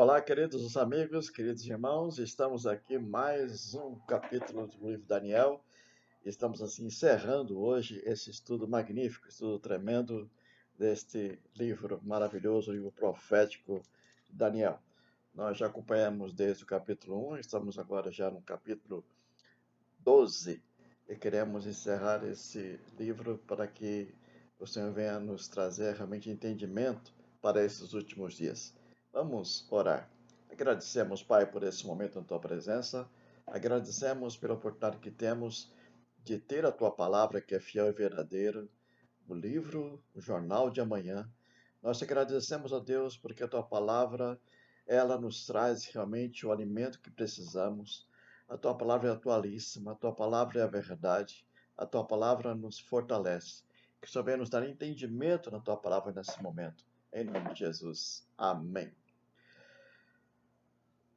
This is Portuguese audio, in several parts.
Olá, queridos amigos, queridos irmãos, estamos aqui mais um capítulo do livro de Daniel. Estamos assim encerrando hoje esse estudo magnífico, estudo tremendo deste livro maravilhoso, livro profético de Daniel. Nós já acompanhamos desde o capítulo 1, estamos agora já no capítulo 12 e queremos encerrar esse livro para que o Senhor venha nos trazer realmente entendimento para esses últimos dias. Vamos orar. Agradecemos, Pai, por esse momento na tua presença. Agradecemos pela oportunidade que temos de ter a tua palavra, que é fiel e verdadeira, o livro, o jornal de amanhã. Nós te agradecemos, ó Deus, porque a tua palavra, ela nos traz realmente o alimento que precisamos. A tua palavra é atualíssima, a tua palavra é a verdade, a tua palavra nos fortalece. Que o Senhor venha nos dar entendimento na tua palavra nesse momento. Em nome de Jesus. Amém.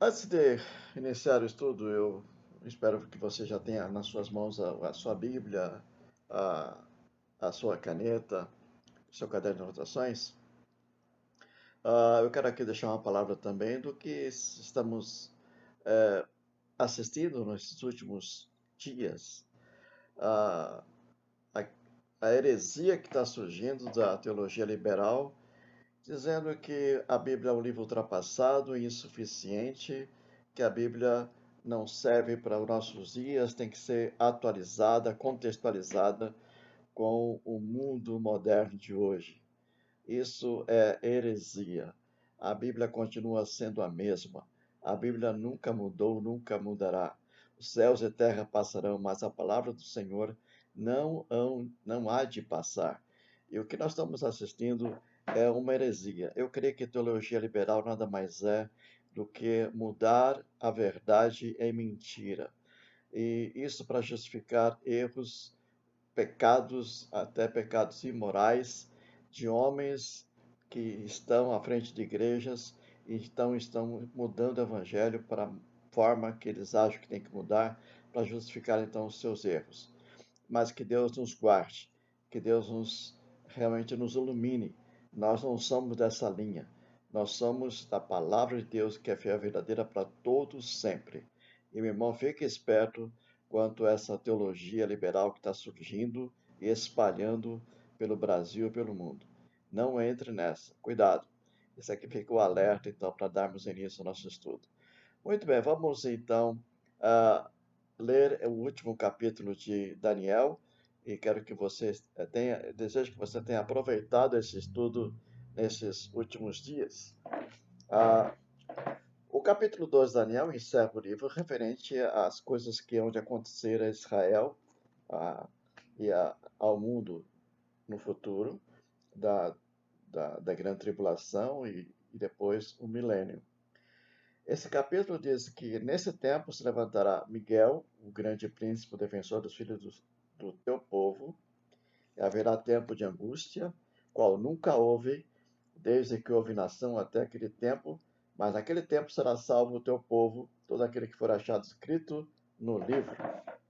Antes de iniciar o estudo, eu espero que você já tenha nas suas mãos a sua Bíblia, a, a sua caneta, o seu caderno de anotações. Eu quero aqui deixar uma palavra também do que estamos assistindo nesses últimos dias. Ah, a, a heresia que está surgindo da teologia liberal, dizendo que a Bíblia é um livro ultrapassado e insuficiente, que a Bíblia não serve para os nossos dias, tem que ser atualizada, contextualizada com o mundo moderno de hoje. Isso é heresia. A Bíblia continua sendo a mesma. A Bíblia nunca mudou, nunca mudará. Os céus e a terra passarão, mas a palavra do Senhor não há de passar. E o que nós estamos assistindo é uma heresia. Eu creio que teologia liberal nada mais é do que mudar a verdade em mentira. E isso para justificar erros, pecados, até pecados imorais, de homens que estão à frente de igrejas e estão mudando o evangelho para a forma que eles acham que tem que mudar para justificar então os seus erros. Mas que Deus nos guarde, que Deus realmente nos ilumine. Nós não somos dessa linha. Nós somos da palavra de Deus, que é fiel e verdadeira para todos sempre. E, meu irmão, fique esperto quanto a essa teologia liberal que está surgindo e espalhando pelo Brasil e pelo mundo. Não entre nessa. Cuidado. Esse aqui fica o alerta, então, para darmos início ao nosso estudo. Muito bem, vamos então ler o último capítulo de Daniel e quero que você desejo que você tenha aproveitado esse estudo nesses últimos dias. Ah, o capítulo 2 de Daniel encerra o livro referente às coisas que hão de acontecer a Israel ah, ao mundo no futuro, da, da grande tribulação e depois o milênio. Esse capítulo diz que nesse tempo se levantará Miguel, o grande príncipe, o defensor dos filhos do teu povo, e haverá tempo de angústia, qual nunca houve, desde que houve nação até aquele tempo, mas naquele tempo será salvo o teu povo, todo aquele que for achado escrito no livro,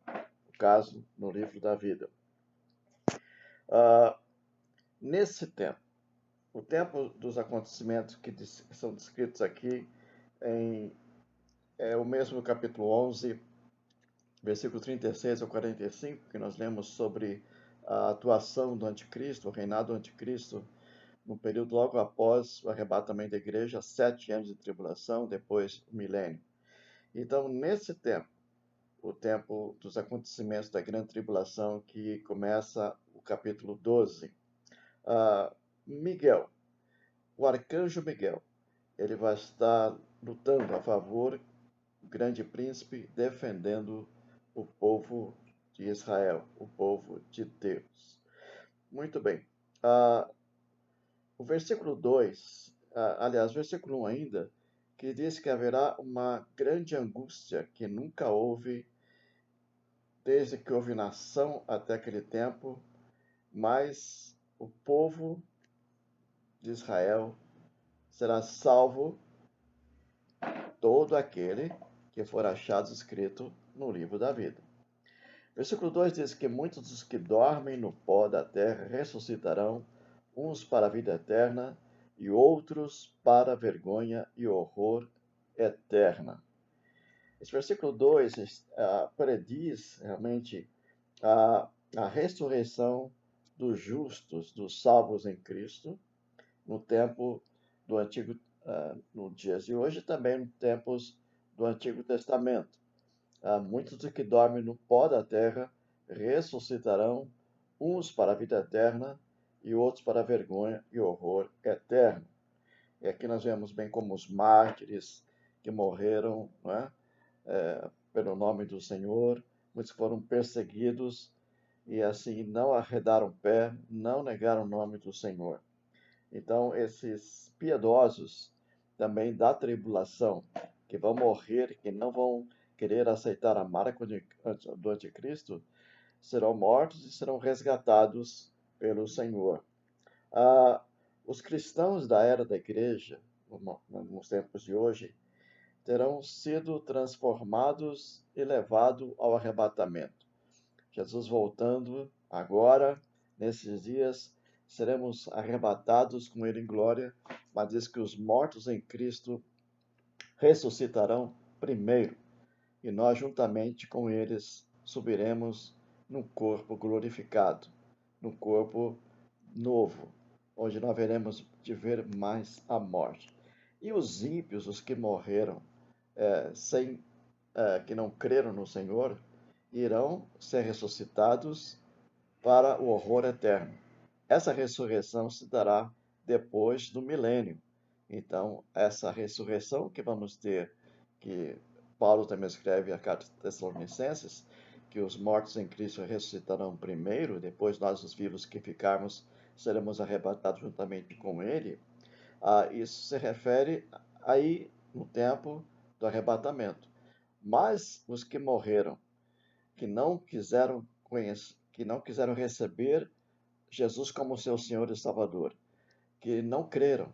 no caso, no livro da vida. Nesse tempo, o tempo dos acontecimentos que são descritos aqui é o mesmo no capítulo 11, versículo 36 ao 45, que nós lemos sobre a atuação do anticristo, o reinado do anticristo, no período logo após o arrebatamento da igreja, 7 anos de tribulação, depois o milênio. Então, nesse tempo, o tempo dos acontecimentos da grande tribulação, que começa o capítulo 12, Miguel, o arcanjo Miguel, ele vai estar lutando a favor do grande príncipe, defendendo o povo de Israel, o povo de Deus. Muito bem. O versículo 2, aliás, versículo 1 ainda, que diz que haverá uma grande angústia que nunca houve, desde que houve nação até aquele tempo, mas o povo de Israel será salvo, todo aquele que for achado escrito no livro da vida. Versículo 2 diz que muitos dos que dormem no pó da terra ressuscitarão, uns para a vida eterna e outros para vergonha e horror eterna. Esse versículo 2 prediz realmente a, a ressurreição dos justos, dos salvos em Cristo, no tempo do Antigo, nos dias de hoje, também nos tempos do Antigo Testamento. Muitos dos que dormem no pó da terra ressuscitarão, uns para a vida eterna e outros para a vergonha e horror eterno. E aqui nós vemos bem como os mártires que morreram, não é? Pelo nome do Senhor, muitos foram perseguidos e assim não arredaram pé, não negaram o nome do Senhor. Então, esses piedosos também da tribulação, que vão morrer, que não vão querer aceitar a marca do anticristo, serão mortos e serão resgatados pelo Senhor. Os cristãos da era da igreja, nos tempos de hoje, terão sido transformados e levados ao arrebatamento. Jesus voltando agora, nesses dias, seremos arrebatados com ele em glória, mas diz que os mortos em Cristo ressuscitarão primeiro, e nós juntamente com eles subiremos num corpo glorificado, num corpo novo, onde não haveremos de ver mais a morte. E os ímpios, os que morreram que não creram no Senhor, irão ser ressuscitados para o horror eterno. Essa ressurreição se dará depois do milênio. Então, essa ressurreição que vamos ter, que Paulo também escreve a carta de Tessalonicenses, que os mortos em Cristo ressuscitarão primeiro, depois nós, os vivos que ficarmos, seremos arrebatados juntamente com ele. Isso se refere aí no tempo do arrebatamento. Mas os que morreram, que não quiseram que não quiseram receber Jesus como seu Senhor e Salvador, que não creram,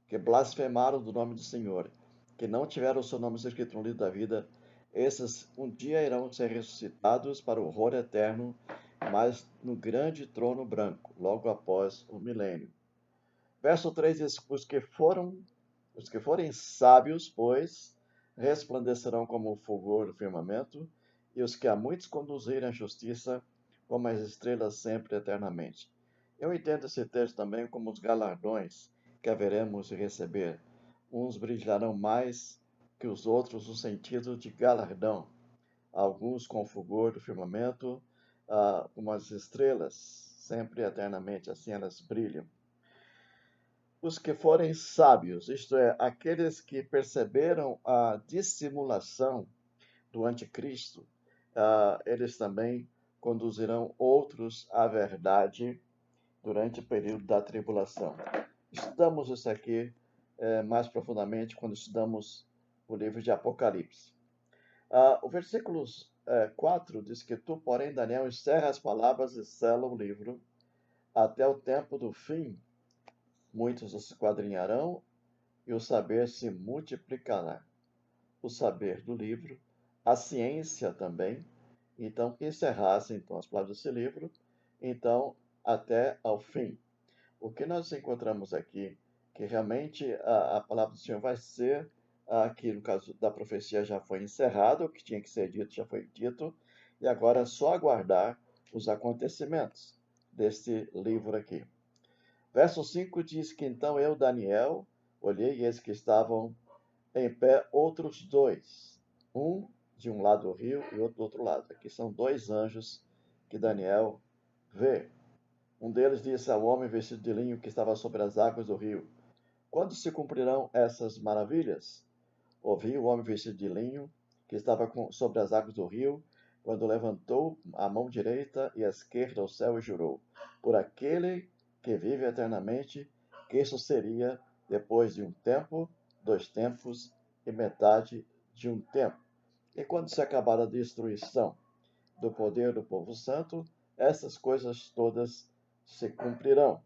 que blasfemaram do nome do Senhor, que não tiveram o seu nome escrito no livro da vida, esses um dia irão ser ressuscitados para o horror eterno, mas no grande trono branco, logo após o milênio. Verso 3 diz: os que forem sábios, pois, resplandecerão como o fulgor do firmamento, e os que a muitos conduzirem à justiça, como as estrelas sempre eternamente. Eu entendo esse texto também como os galardões que haveremos de receber. Uns brilharão mais que os outros no sentido de galardão. Alguns com o fulgor do firmamento, como as estrelas, sempre eternamente, assim elas brilham. Os que forem sábios, isto é, aqueles que perceberam a dissimulação do anticristo, eles também conduzirão outros à verdade durante o período da tribulação. Estudamos isso aqui mais profundamente quando estudamos o livro de Apocalipse. O versículo 4 diz que tu, porém, Daniel, encerra as palavras e sela o livro até o tempo do fim. Muitos se esquadrinharão e o saber se multiplicará. O saber do livro, a ciência também. Então, encerrasse então as palavras desse livro, então até ao fim. O que nós encontramos aqui, que realmente a palavra do Senhor vai ser, aqui no caso da profecia já foi encerrado, o que tinha que ser dito já foi dito, e agora é só aguardar os acontecimentos desse livro aqui. Verso 5 diz que então eu, Daniel, olhei e eis que estavam em pé outros dois, um de um lado do rio e outro do outro lado. Aqui são dois anjos que Daniel vê. Um deles disse ao homem vestido de linho que estava sobre as águas do rio: quando se cumprirão essas maravilhas? Ouvi o homem vestido de linho que estava sobre as águas do rio, quando levantou a mão direita e a esquerda ao céu e jurou: por aquele que vive eternamente, que isso seria depois de um tempo, 2 tempos e metade de um tempo. E quando se acabar a destruição do poder do povo santo, essas coisas todas se cumprirão.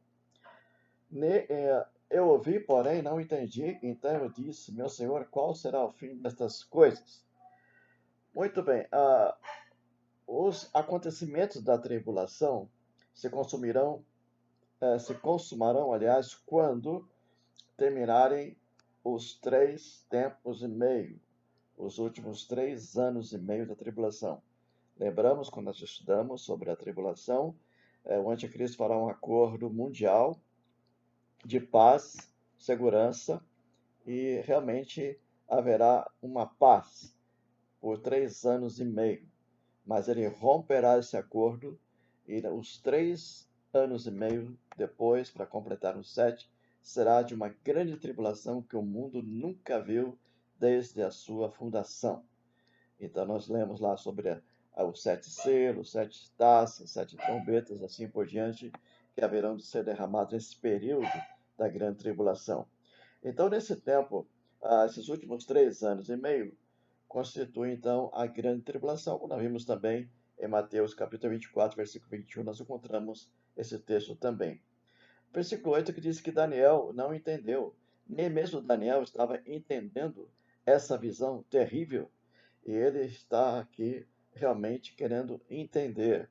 Eu ouvi, porém não entendi, então eu disse: meu Senhor, qual será o fim destas coisas? Muito bem, os acontecimentos da tribulação se consumarão, aliás, quando terminarem os 3 tempos e meio, os últimos 3 anos e meio da tribulação. Lembramos quando nós estudamos sobre a tribulação, o anticristo fará um acordo mundial de paz, segurança, e realmente haverá uma paz por 3 anos e meio. Mas ele romperá esse acordo e os 3 anos e meio depois, para completar os 7, será de uma grande tribulação que o mundo nunca viu desde a sua fundação. Então nós lemos lá sobre os 7 selos, 7 taças, 7 trombetas, assim por diante, que haverão de ser derramados nesse período da grande tribulação. Então, nesse tempo, esses últimos 3 anos e meio constituem, então, a grande tribulação, como nós vimos também em Mateus capítulo 24, versículo 21, nós encontramos esse texto também. Versículo 8 que diz que Daniel não entendeu, nem mesmo Daniel estava entendendo essa visão terrível, e ele está aqui realmente querendo entender.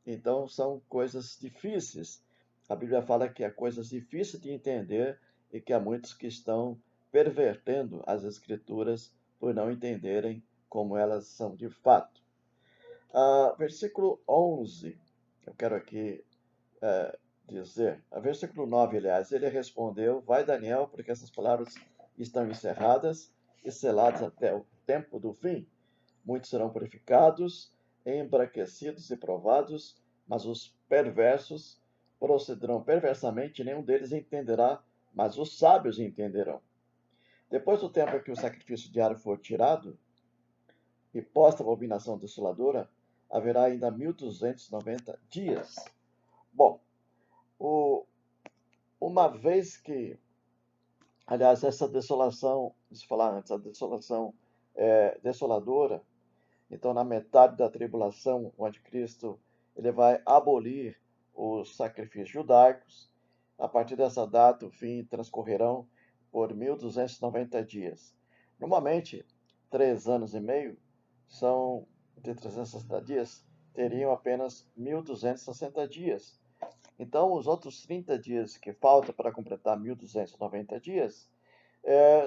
Então, são coisas difíceis. A Bíblia fala que há coisas difíceis de entender e que há muitos que estão pervertendo as Escrituras por não entenderem como elas são de fato. Versículo 11, eu quero aqui dizer, versículo 9, aliás, ele respondeu: Vai, Daniel, porque essas palavras estão encerradas e seladas até o tempo do fim. Muitos serão purificados, embranquecidos e provados, mas os perversos procederão perversamente, e nenhum deles entenderá, mas os sábios entenderão. Depois do tempo em que o sacrifício diário for tirado, e posta a abominação desoladora, haverá ainda 1290 dias. Bom, uma vez que, aliás, essa desolação, deixa eu falar antes, a desolação desoladora, então na metade da tribulação, o anticristo ele vai abolir os sacrifícios judaicos. A partir dessa data, o fim transcorrerão por 1290 dias. Normalmente, 3 anos e meio são de 360 dias, teriam apenas 1260 dias. Então, os outros 30 dias que faltam para completar 1290 dias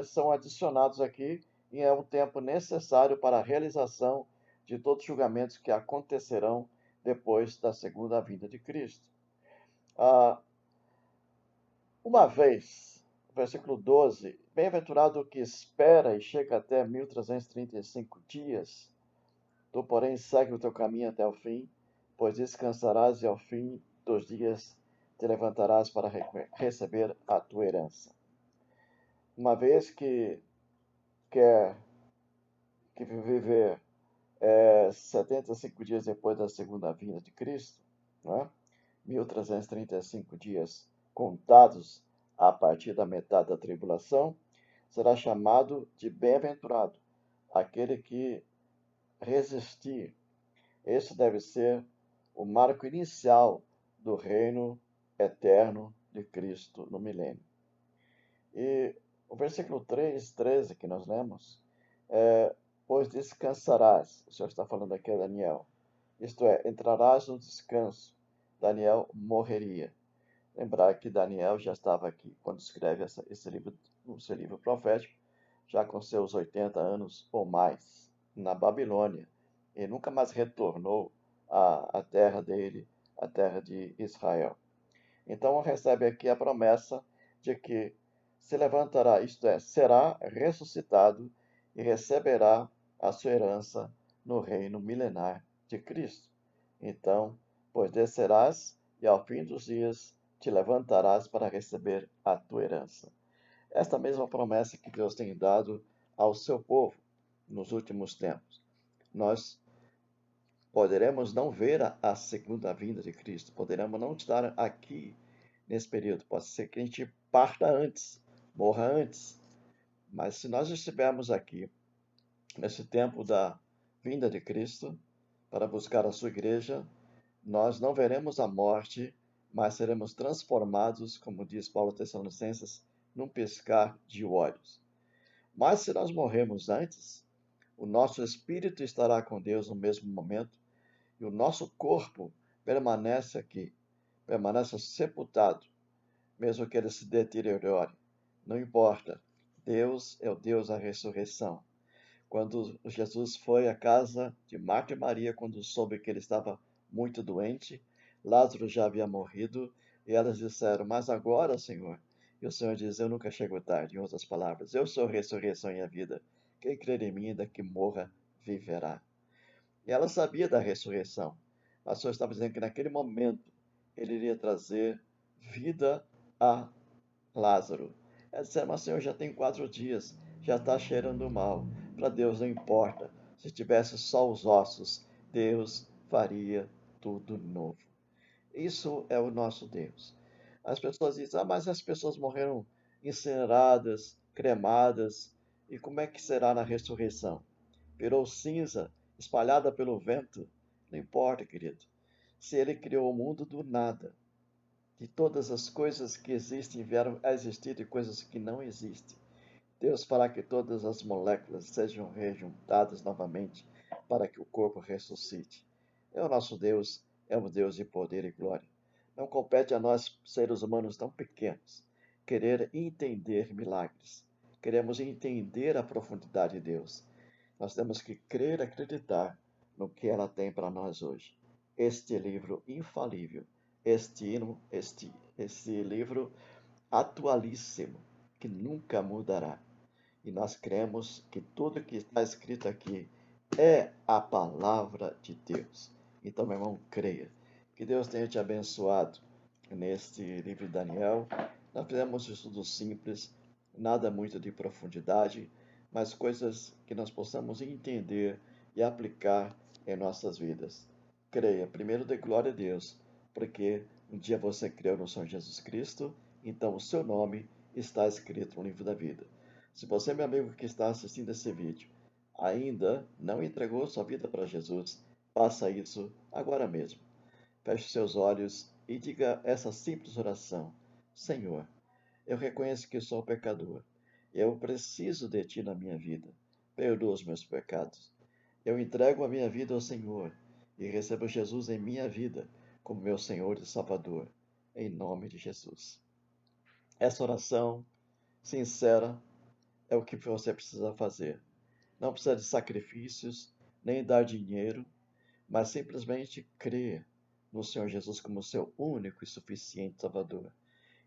são adicionados aqui e é um tempo necessário para a realização de todos os julgamentos que acontecerão depois da segunda vinda de Cristo. Uma vez, versículo 12, bem-aventurado o que espera e chega até 1335 dias, tu, porém, segue o teu caminho até o fim, pois descansarás e ao fim dos dias te levantarás para receber a tua herança. Uma vez que quer viver 75 dias depois da segunda vinda de Cristo, né? 1335 dias contados a partir da metade da tribulação, será chamado de bem-aventurado aquele que resistir. Esse deve ser o marco inicial do reino eterno de Cristo no milênio. E o versículo 13 que nós lemos, pois descansarás, o Senhor está falando aqui a Daniel, isto é, entrarás no descanso. Daniel morreria. Lembrar que Daniel já estava aqui quando escreve esse livro, o seu livro profético, já com seus 80 anos ou mais, na Babilônia, e nunca mais retornou à terra dele, a terra de Israel. Então recebe aqui a promessa de que se levantará, isto é, será ressuscitado e receberá a sua herança no reino milenar de Cristo. Então, pois descerás e ao fim dos dias te levantarás para receber a tua herança. Esta mesma promessa que Deus tem dado ao seu povo nos últimos tempos. Nós poderemos não ver a segunda vinda de Cristo, poderemos não estar aqui nesse período. Pode ser que a gente parta antes, morra antes. Mas se nós estivermos aqui nesse tempo da vinda de Cristo para buscar a sua igreja, nós não veremos a morte, mas seremos transformados, como diz Paulo aos Tessalonicenses, num piscar de olhos. Mas se nós morrermos antes, o nosso espírito estará com Deus no mesmo momento e o nosso corpo permanece aqui, permanece sepultado, mesmo que ele se deteriore. Não importa. Deus é o Deus da ressurreição. Quando Jesus foi à casa de Marta e Maria, quando soube que ele estava muito doente, Lázaro já havia morrido, e elas disseram: Mas agora, Senhor? E o Senhor diz: Eu nunca chego tarde. Em outras palavras, eu sou a ressurreição e a vida. Quem crer em mim, ainda que morra, viverá. E ela sabia da ressurreição. Mas o Senhor estava dizendo que naquele momento ele iria trazer vida a Lázaro. Ela disse: Mas Senhor, já tem 4 dias, já está cheirando mal. Para Deus não importa. Se tivesse só os ossos, Deus faria tudo novo. Isso é o nosso Deus. As pessoas dizem: mas as pessoas morreram incineradas, cremadas. E como é que será na ressurreição? Virou cinza, espalhada pelo vento? Não importa, querido. Se ele criou o mundo do nada, de todas as coisas que existem vieram a existir e coisas que não existem. Deus fará que todas as moléculas sejam rejuntadas novamente para que o corpo ressuscite. É o nosso Deus, é um Deus de poder e glória. Não compete a nós, seres humanos tão pequenos, querer entender milagres. Queremos entender a profundidade de Deus. Nós temos que crer e acreditar no que ela tem para nós hoje. Este livro infalível, este livro atualíssimo, que nunca mudará. E nós cremos que tudo que está escrito aqui é a palavra de Deus. Então, meu irmão, creia. Que Deus tenha te abençoado neste livro de Daniel. Nós fizemos um estudo simples, nada muito de profundidade, mas coisas que nós possamos entender e aplicar em nossas vidas. Creia, primeiro dê glória a Deus, porque um dia você creu no Senhor Jesus Cristo, então o seu nome está escrito no livro da vida. Se você, meu amigo que está assistindo esse vídeo, ainda não entregou sua vida para Jesus, faça isso agora mesmo. Feche seus olhos e diga essa simples oração: Senhor, eu reconheço que sou pecador. Eu preciso de Ti na minha vida. Perdoa os meus pecados. Eu entrego a minha vida ao Senhor e recebo Jesus em minha vida como meu Senhor e Salvador, em nome de Jesus. Essa oração sincera é o que você precisa fazer. Não precisa de sacrifícios, nem dar dinheiro, mas simplesmente crer no Senhor Jesus como seu único e suficiente Salvador.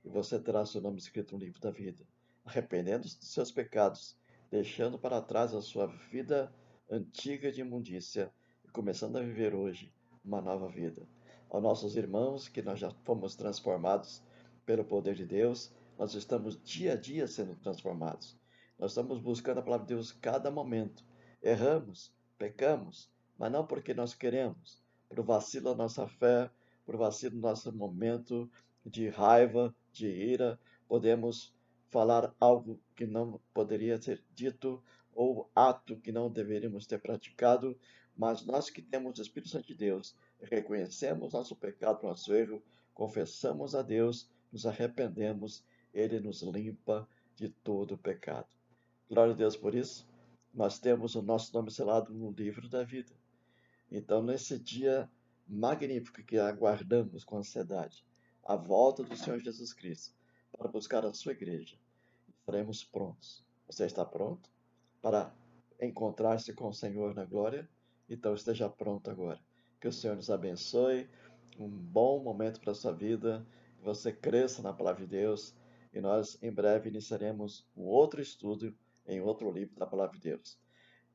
E você terá seu nome escrito no livro da vida, arrependendo-se dos seus pecados, deixando para trás a sua vida antiga de imundícia e começando a viver hoje uma nova vida. Aos nossos irmãos que nós já fomos transformados pelo poder de Deus, nós estamos dia a dia sendo transformados. Nós estamos buscando a palavra de Deus cada momento. Erramos, pecamos, mas não porque nós queremos, por vacilo da nossa fé, por vacilo do nosso momento de raiva, de ira, podemos falar algo que não poderia ser dito ou ato que não deveríamos ter praticado, mas nós que temos o Espírito Santo de Deus, reconhecemos nosso pecado, nosso erro, confessamos a Deus, nos arrependemos, Ele nos limpa de todo o pecado. Glória a Deus por isso. Nós temos o nosso nome selado no livro da vida. Então, nesse dia magnífico que aguardamos com ansiedade, a volta do Senhor Jesus Cristo, para buscar a sua igreja, estaremos prontos. Você está pronto para encontrar-se com o Senhor na glória? Então, esteja pronto agora. Que o Senhor nos abençoe. Um bom momento para a sua vida. Que você cresça na palavra de Deus. E nós, em breve, iniciaremos um outro estudo em outro livro da palavra de Deus.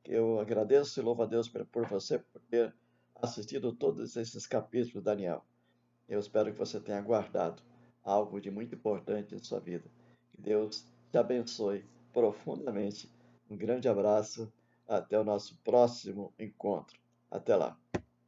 Eu agradeço e louvo a Deus por você por ter assistido todos esses capítulos de Daniel. Eu espero que você tenha guardado algo de muito importante em sua vida. Que Deus te abençoe profundamente. Um grande abraço. Até o nosso próximo encontro. Até lá.